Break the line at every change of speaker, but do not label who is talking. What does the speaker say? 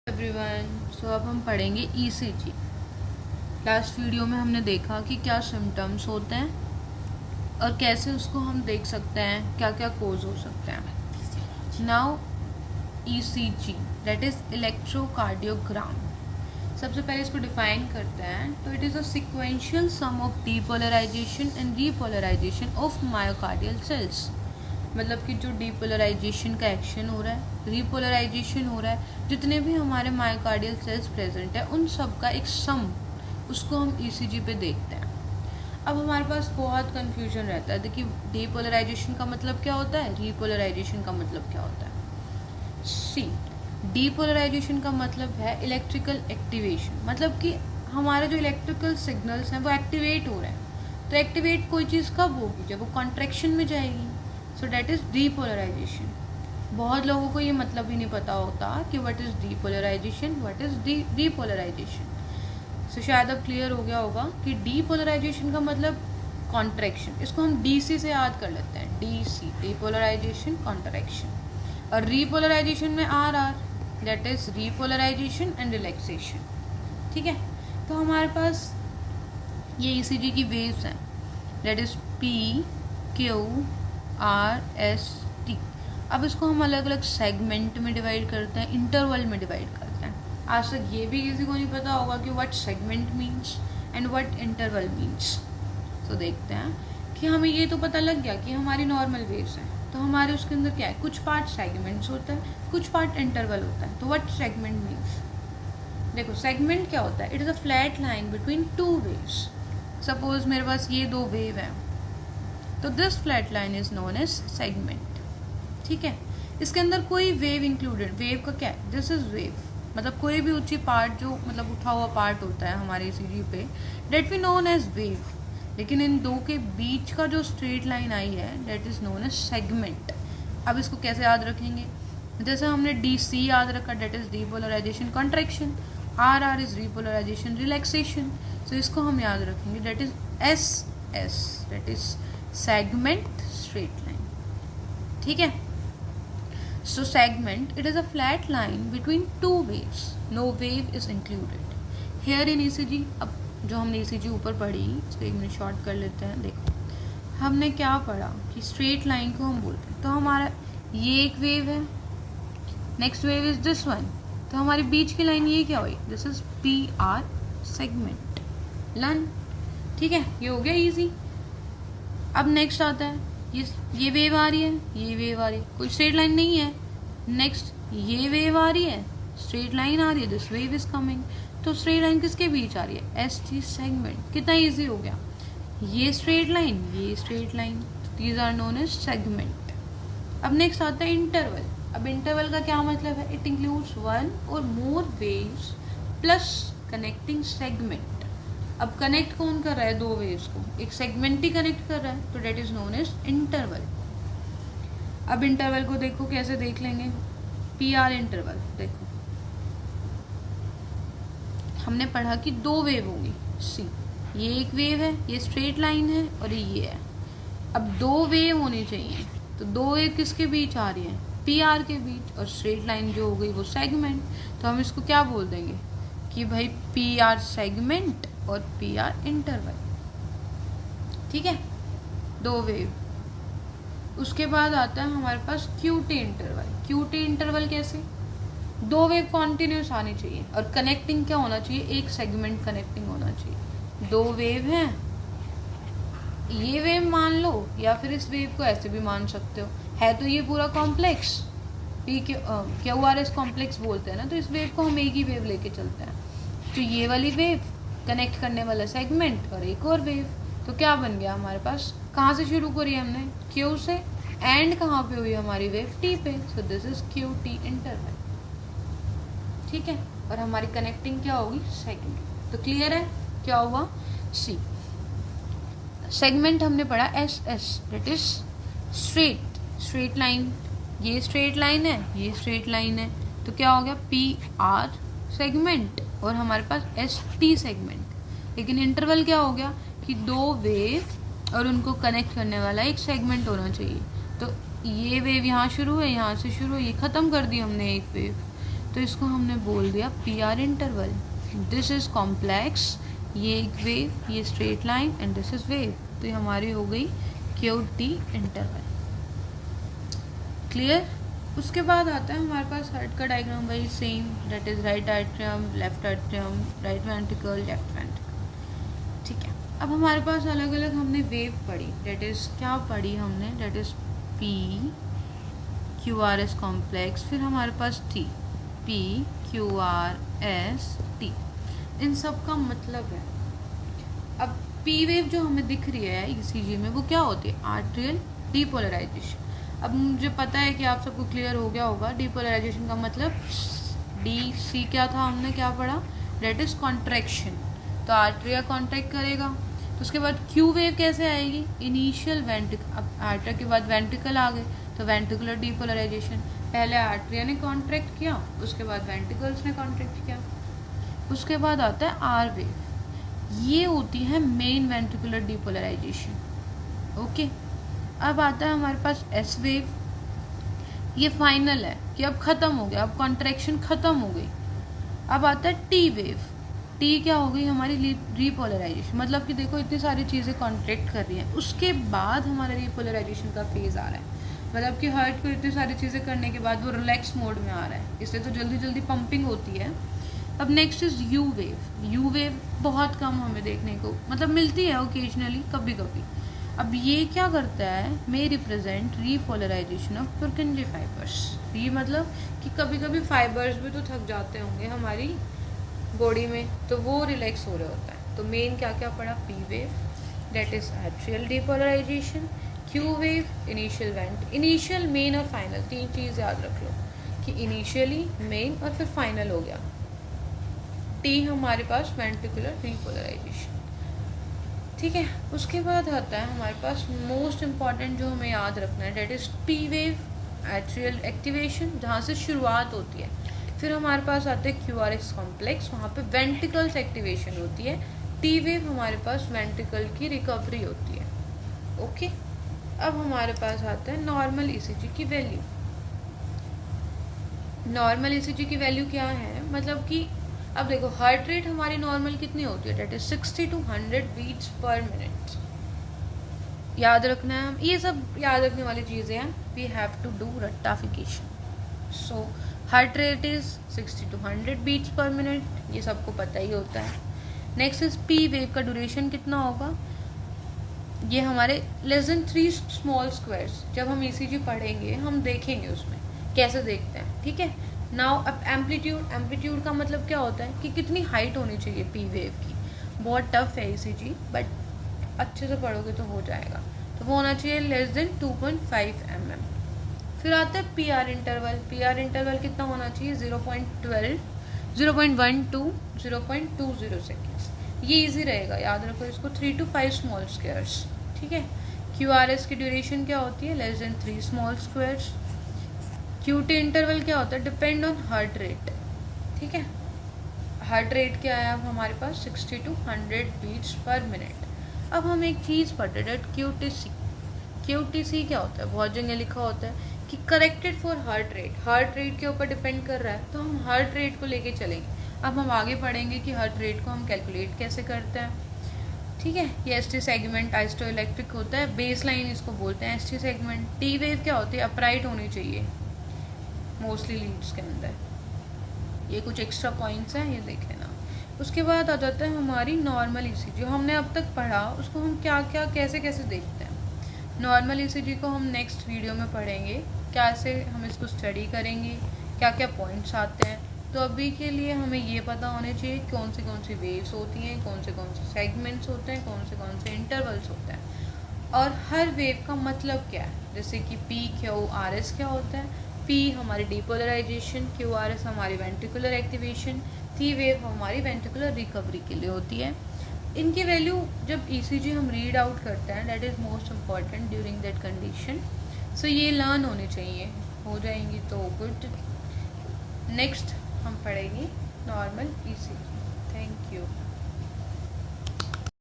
Everyone, सो अब हम पढ़ेंगे ईसीजी। लास्ट वीडियो में हमने देखा कि क्या सिम्टम्स होते हैं और कैसे उसको हम देख सकते हैं, क्या क्या कोज हो सकते हैं। Now ECG that is electrocardiogram. सबसे पहले इसको डिफाइन करते हैं तो it is a sequential sum of depolarization and repolarization of myocardial cells. मतलब कि जो डीपोलराइजेशन का एक्शन हो रहा है, रीपोलराइजेशन हो रहा है, जितने भी हमारे मायोकार्डियल सेल्स प्रेजेंट है उन सब का एक सम, उसको हम ईसीजी पे देखते हैं। अब हमारे पास बहुत कंफ्यूजन रहता है। देखिए, डीपोलराइजेशन का मतलब क्या होता है, रीपोलराइजेशन का मतलब क्या होता है। सी, डीपोलराइजेशन का मतलब है इलेक्ट्रिकल एक्टिवेशन, मतलब कि हमारे जो इलेक्ट्रिकल सिग्नल्स हैं वो एक्टिवेट हो रहे हैं। तो एक्टिवेट कोई चीज़ कब होगी, जब वो कॉन्ट्रैक्शन में जाएगी। So that is depolarization. बहुत लोगों को ये मतलब ही नहीं पता होता कि what is depolarization, what is repolarization. So शायद अब क्लियर हो गया होगा कि डीपोलराइजेशन का मतलब कॉन्ट्रैक्शन। इसको हम डीसी से याद कर लेते हैं, डीसी डीपोलराइजेशन कॉन्ट्रैक्शन, और रीपोलराइजेशन में R that is repolarization and relaxation. ठीक है, तो हमारे पास ये ईसीजी की वेव्स हैं, that is P Q R S T. अब इसको हम अलग अलग सेगमेंट में डिवाइड करते हैं, इंटरवल में डिवाइड करते हैं। आज तक ये भी किसी को नहीं पता होगा कि what segment means and what interval means. तो देखते हैं कि हमें ये तो पता लग गया कि हमारी नॉर्मल वेव्स हैं, तो हमारे उसके अंदर क्या है, कुछ पार्ट सेगमेंट्स होता है, कुछ पार्ट इंटरवल होता है। तो व्हाट सेगमेंट मीन्स, देखो सेगमेंट क्या होता है, it is a flat line between two waves. Suppose मेरे पास ये दो वेव हैं, तो this flat line is known as segment. ठीक है, इसके अंदर कोई वेव इंक्लूडेड, वेव का क्या है, दिस इज वेव, मतलब कोई भी ऊंची पार्ट जो मतलब उठा हुआ पार्ट होता है हमारे ईसीजी पे, that we known as wave. लेकिन इन दो के बीच का जो स्ट्रेट लाइन आई है that is known as segment. अब इसको कैसे याद रखेंगे, जैसे हमने डी सी याद रखा, that is depolarization contraction, R R is repolarization relaxation. So इसको हम याद रखेंगे, that is S S, that is segment straight line. ठीक है, so segment, it is a flat line between two waves, no wave is included here in ECG। अब जो हमने ECG ऊपर पढ़ी, इसको एक मिनट शॉर्ट कर लेते हैं। देखो हमने क्या पढ़ा कि स्ट्रेट लाइन को हम बोलते हैं, तो हमारा ये एक वेव है, next wave is this one, तो हमारी बीच की लाइन ये क्या हुई, this is P R segment लन। ठीक है, ये हो गया इजी। अब नेक्स्ट आता है, ये वेव आ रही है, ये वेव आ रही है, कोई स्ट्रेट लाइन नहीं है। नेक्स्ट ये वेव आ रही है, स्ट्रेट लाइन आ रही है, दिस वेव इज कमिंग। तो स्ट्रेट लाइन किसके बीच आ रही है, एस टी सेगमेंट। कितना इजी हो गया, ये स्ट्रेट लाइन, ये straight line, these are known as segment. अब नेक्स्ट आता है इंटरवल। अब इंटरवल का क्या मतलब है, इट इंक्लूड्स वन और मोर वेव्स प्लस कनेक्टिंग सेगमेंट। अब कनेक्ट कौन कर रहा है, दो वेव्स को एक सेगमेंट ही कनेक्ट कर रहा है, तो that is known as interval. अब इंटरवल को देखो कैसे देख लेंगे, पी आर इंटरवल। देखो हमने पढ़ा कि दो वेव होंगी, सी ये एक वेव है, ये स्ट्रेट लाइन है और ये है। अब दो वेव होनी चाहिए, तो दो वेव किसके बीच आ रही है, पी आर के बीच, और स्ट्रेट लाइन जो हो गई वो सेगमेंट। तो हम इसको क्या बोल देंगे कि भाई पी आर सेगमेंट और पी आर इंटरवल। ठीक है, दो वेव। उसके बाद आता है हमारे पास क्यूटी इंटरवल। क्यूटी इंटरवल कैसे, दो वेव कॉन्टिन्यूस आनी चाहिए और कनेक्टिंग क्या होना चाहिए, एक सेगमेंट कनेक्टिंग होना चाहिए। दो वेव हैं, ये वेव मान लो या फिर इस वेव को ऐसे भी मान सकते हो, है तो ये पूरा complex P Q R S complex बोलते हैं ना, तो इस वेव को हम एक ही वेव लेके चलते हैं। तो ये वाली वेव कनेक्ट करने वाला सेगमेंट और एक और वेव, तो क्या बन गया हमारे पास, कहाँ से शुरू करी हमने, क्यू से, एंड कहाँ पे हुई हमारी वेव, टी पे। So this is Q T interval. ठीक है, और हमारी कनेक्टिंग क्या होगी, सेगमेंट। तो क्लियर है क्या हुआ, सी सेगमेंट हमने पढ़ा S S, that is straight line, ये स्ट्रेट लाइन है, ये स्ट्रेट लाइन है, तो क्या हो गया पी आर सेगमेंट और हमारे पास एस टी सेगमेंट। लेकिन इंटरवल क्या हो गया कि दो वेव और उनको कनेक्ट करने वाला एक सेगमेंट होना चाहिए। तो ये वेव यहाँ शुरू है, यहाँ से शुरू है, ये ख़त्म कर दी हमने एक वेव, तो इसको हमने बोल दिया P R interval. This is complex, ये एक वेव, ये straight line and this is wave, तो ये हमारी हो गई क्यू टी इंटरवल। क्लियर। उसके बाद आता है हमारे पास हार्ट का डायग्राम भाई same, that is right atrium, left atrium, right ventricle, left ventricle. ठीक है, अब हमारे पास अलग अलग हमने वेव पढ़ी, दैट इज़ क्या पढ़ी हमने, that is P Q R S complex, फिर हमारे पास T, P Q R S T. इन सब का मतलब है, अब पी वेव जो हमें दिख रही है ईसीजी में वो क्या होती है, आर्ट्रियल डीपोलराइजेशन। अब मुझे पता है कि आप सबको क्लियर हो गया होगा डीपोलराइजेशन का मतलब, डी सी क्या था, हमने क्या पढ़ा, डेट इज कॉन्ट्रैक्शन, तो आर्ट्रिया कॉन्ट्रैक्ट करेगा। तो उसके बाद क्यू वेव कैसे आएगी, इनिशियल वेंट्रिकल, अब आर्ट्रिया के बाद वेंट्रिकल आ गए तो वेंट्रिकुलर डीपोलराइजेशन, पहले आर्ट्रिया ने कॉन्ट्रैक्ट किया, उसके बाद वेंट्रिकल्स ने कॉन्ट्रैक्ट किया। उसके बाद आता है आर वेव, ये होती है मेन वेंट्रिकुलर डीपोलराइजेशन। ओके, अब आता है हमारे पास एस वेव, ये फाइनल है कि अब खत्म हो गया, अब कॉन्ट्रैक्शन खत्म हो गई। अब आता है टी वेव, टी क्या हो गई हमारी रीपोलराइजेशन, मतलब कि देखो इतनी सारी चीज़ें कॉन्ट्रैक्ट कर रही हैं, उसके बाद हमारा रीपोलराइजेशन का फेज आ रहा है, मतलब कि हार्ट को इतनी सारी चीज़ें करने के बाद वो रिलैक्स मोड में आ रहा है, इसलिए तो जल्दी जल्दी पंपिंग होती है। अब next is you wave, you wave बहुत कम हमें देखने को मतलब मिलती है ओकेजनली, कभी कभी। अब ये क्या करता है, may represent repolarization of Purkinje fibres, ये मतलब कि कभी कभी फाइबर्स भी तो थक जाते होंगे हमारी बॉडी में, तो वो रिलैक्स हो रहा होता है। तो मेन क्या क्या पड़ा, P wave that is atrial depolarization, Q wave initial vent, initial main और फाइनल, तीन चीज़ याद रख लो कि इनिशियली, मेन और फिर फाइनल हो गया। टी हमारे पास वेंट्रिकुलर डीपोलराइजेशन। ठीक है, उसके बाद आता है हमारे पास मोस्ट इम्पॉर्टेंट जो हमें याद रखना है, that is P wave atrial activation, जहाँ से शुरुआत होती है। फिर हमारे पास आते हैं क्यू आर एस कॉम्प्लेक्स, वहाँ पे वेंट्रिकल्स एक्टिवेशन होती है। टी वेव हमारे पास वेंट्रिकल की रिकवरी होती है। ओके, अब हमारे पास आता है नॉर्मल ईसीजी की वैल्यू। नॉर्मल ईसीजी की वैल्यू क्या है, मतलब कि अब देखो हार्ट रेट हमारी नॉर्मल कितनी होती है, that is 60 to 100 beats per minute. याद रखना है, ये सब याद रखने वाली चीज़ें हैं, वी हैव टू डू रट्टाफिकेशन। So heart rate is 60 to 100 beats per minute, ये सबको पता ही होता है। नेक्स्ट इज पी वेव का ड्यूरेशन कितना होगा, ये हमारे लेस देन 3 स्मॉल स्क्वायर्स, जब हम ईसीजी पढ़ेंगे हम देखेंगे उसमें कैसे देखते हैं। ठीक है, नाउ अब एम्पलीट्यूड, एम्पलीट्यूड का मतलब क्या होता है कि कितनी हाइट होनी चाहिए पी वेव की। बहुत टफ है ईसीजी, बट अच्छे से पढ़ोगे तो हो जाएगा। तो वो होना चाहिए लेस देन 2.5 mm। फिर आता है P R interval, P R interval कितना होना चाहिए, 0.12, 0.12, 0.20 सेकेंड्स। ये इजी रहेगा, याद रखो इसको, 3 to 5 स्मॉल स्क्वायर्स। ठीक है, क्यू आर एस की ड्यूरेशन क्या होती है, less than 3 small squares. QT interval क्या होता है, डिपेंड ऑन हार्ट रेट। ठीक है, हार्ट रेट क्या है अब हमारे पास, 60 to 100 बीट्स पर मिनट। अब हम एक चीज़ पढ़ते हैं, क्यूटीसी। क्यूटीसी क्या होता है, बहुत जगह लिखा होता है कि corrected for heart rate, heart rate के ऊपर डिपेंड कर रहा है, तो हम हार्ट रेट को लेके चलेंगे। अब हम आगे पढ़ेंगे कि हार्ट रेट को हम कैलकुलेट कैसे करते हैं। ठीक है, ये एसटी सेगमेंट आइस्टो इलेक्ट्रिक होता है, बेस लाइन इसको बोलते हैं एसटी सेगमेंट। टी वेव क्या होती है, अपराइट होनी चाहिए मोस्टली लीड्स के अंदर। ये कुछ एक्स्ट्रा पॉइंट्स हैं, ये देख लेना। उसके बाद आ जाता है हमारी नॉर्मल ईसीजी, जो हमने अब तक पढ़ा उसको हम क्या क्या कैसे कैसे देखते हैं। नॉर्मल ईसीजी को हम नेक्स्ट वीडियो में पढ़ेंगे, कैसे हम इसको स्टडी करेंगे, क्या क्या पॉइंट्स आते हैं। तो अभी के लिए हमें ये पता होने चाहिए कौन सी वेव्स होती हैं, कौन से सेगमेंट्स होते हैं, कौन से इंटरवल्स होते हैं, और हर वेव का मतलब क्या है। जैसे कि पी क्यू आर एस क्या होता है, पी हमारी डीपोलराइजेशन, क्यू आर एस हमारी वेंट्रिकुलर एक्टिवेशन, टी वेव हमारी वेंट्रिकुलर रिकवरी के लिए होती है। इनकी वैल्यू जब ईसीजी हम रीड आउट करते हैं, that is most important during that condition. So ये लर्न होनी चाहिए, हो जाएंगी तो गुड। नेक्स्ट हम पढ़ेंगे नॉर्मल ईसीजी। Thank you.